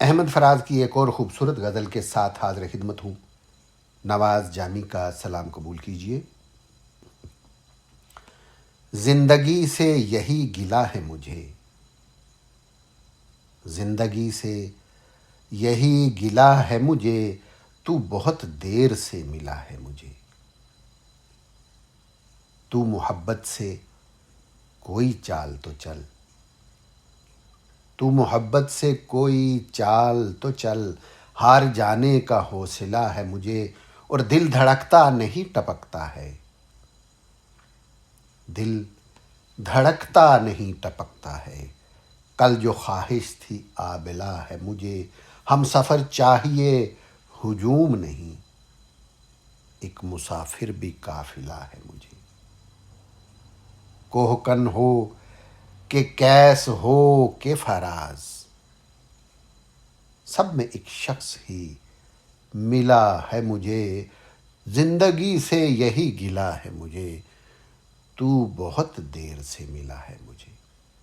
احمد فراز کی ایک اور خوبصورت غزل کے ساتھ حاضر خدمت ہوں۔ نواز جامی کا سلام قبول کیجیے۔ زندگی سے یہی گلہ ہے مجھے، زندگی سے یہی گلہ ہے مجھے، تو بہت دیر سے ملا ہے مجھے۔ تو محبت سے کوئی چال تو چل، تو محبت سے کوئی چال تو چل، ہار جانے کا حوصلہ ہے مجھے، اور دل دھڑکتا نہیں ٹپکتا ہے، دل دھڑکتا نہیں ٹپکتا ہے۔ کل جو خواہش تھی آبلا ہے مجھے، ہم سفر چاہیے ہجوم نہیں، ایک مسافر بھی قافلہ ہے مجھے۔ کوہکن ہو کہ کیس ہو کہ فراز، سب میں ایک شخص ہی ملا ہے مجھے۔ زندگی سے یہی گلہ ہے مجھے، تو بہت دیر سے ملا ہے مجھے۔